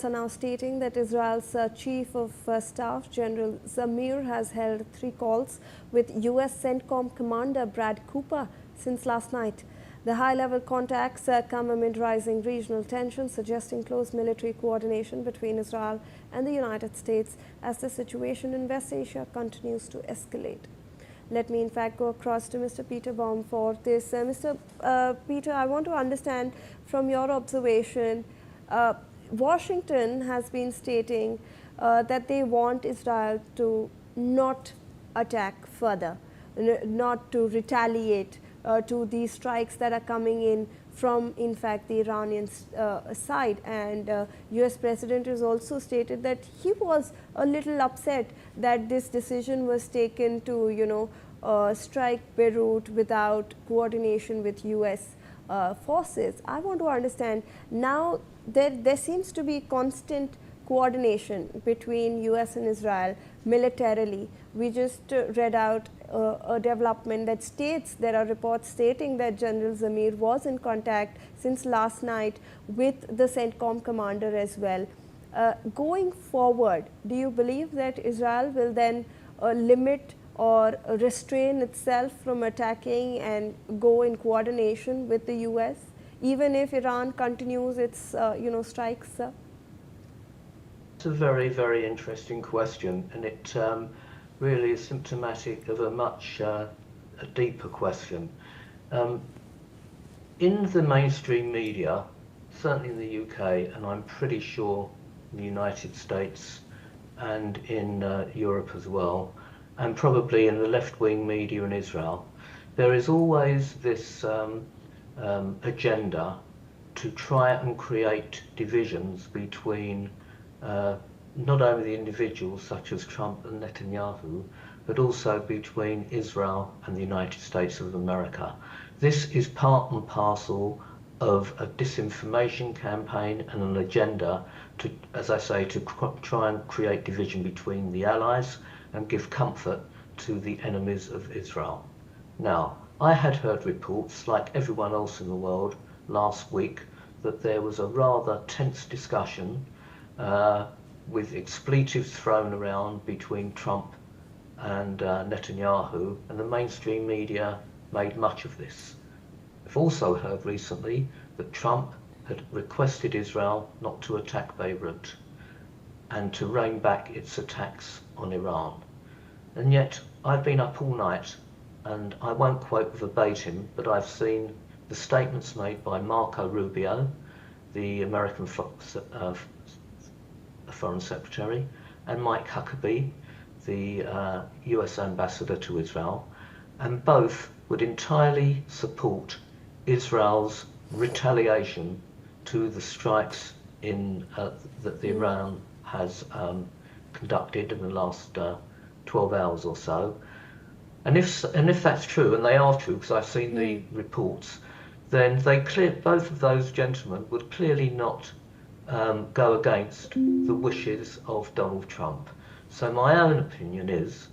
Are now stating that Israel's Chief of Staff General Zamir has held 3 calls with US CENTCOM Commander Brad Cooper since last night. The high-level contacts come amid rising regional tensions, suggesting close military coordination between Israel and the United States as the situation in West Asia continues to escalate. Let me in fact go across to Mr. Peter Baum for this. Mr. Peter, I want to understand from your observation, Washington has been stating that they want Israel to not attack further, not to retaliate to these strikes that are coming in from, in fact, the Iranian side. And US President has also stated that he was a little upset that this decision was taken to, strike Beirut without coordination with US forces. I want to understand now there seems to be constant coordination between US and Israel militarily. We just read out a development that states, there are reports stating that General Zamir was in contact since last night with the CENTCOM commander as well. Going forward, do you believe that Israel will then limit or restrain itself from attacking and go in coordination with the US, even if Iran continues its strikes? It's a very, very interesting question, and it really is symptomatic of a much a deeper question. In the mainstream media, certainly in the UK, and I'm pretty sure in the United States and in Europe as well, and probably in the left-wing media in Israel, there is always this agenda to try and create divisions between not only the individuals such as Trump and Netanyahu, but also between Israel and the United States of America. This is part and parcel of a disinformation campaign and an agenda to, as I say, to try and create division between the allies and give comfort to the enemies of Israel. Now, I had heard reports, like everyone else in the world, last week, that there was a rather tense discussion with expletives thrown around between Trump and Netanyahu, and the mainstream media made much of this. I've also heard recently that Trump had requested Israel not to attack Beirut and to rein back its attacks on Iran. And yet I've been up all night, and I won't quote verbatim, but I've seen the statements made by Marco Rubio, the American Foreign Secretary, and Mike Huckabee, the US ambassador to Israel, and both would entirely support Israel's retaliation to the strikes that Iran has conducted in the last 12 hours or so. And if that's true, and they are true because I've seen the reports, then both of those gentlemen would clearly not go against the wishes of Donald Trump. So my own opinion is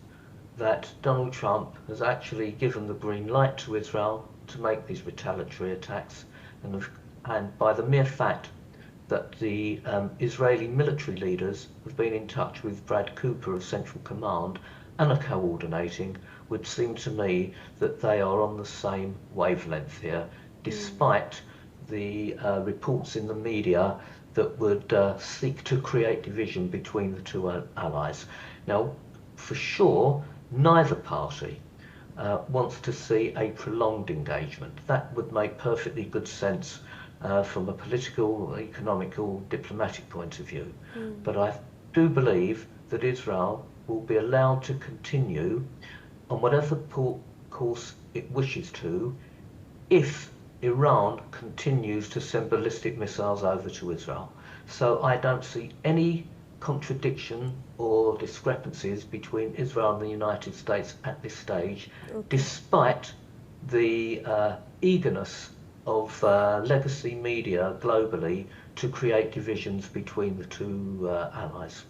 that Donald Trump has actually given the green light to Israel to make these retaliatory attacks, and by the mere fact that the Israeli military leaders have been in touch with Brad Cooper of Central Command and are coordinating, would seem to me that they are on the same wavelength here, despite the reports in the media that would seek to create division between the two allies. Now, for sure, neither party wants to see a prolonged engagement. That would make perfectly good sense from a political, economical, diplomatic point of view. But I do believe that Israel will be allowed to continue on whatever course it wishes to if Iran continues to send ballistic missiles over to Israel. So I don't see any contradiction or discrepancies between Israel and the United States at this stage, despite the eagerness of legacy media globally to create divisions between the two allies.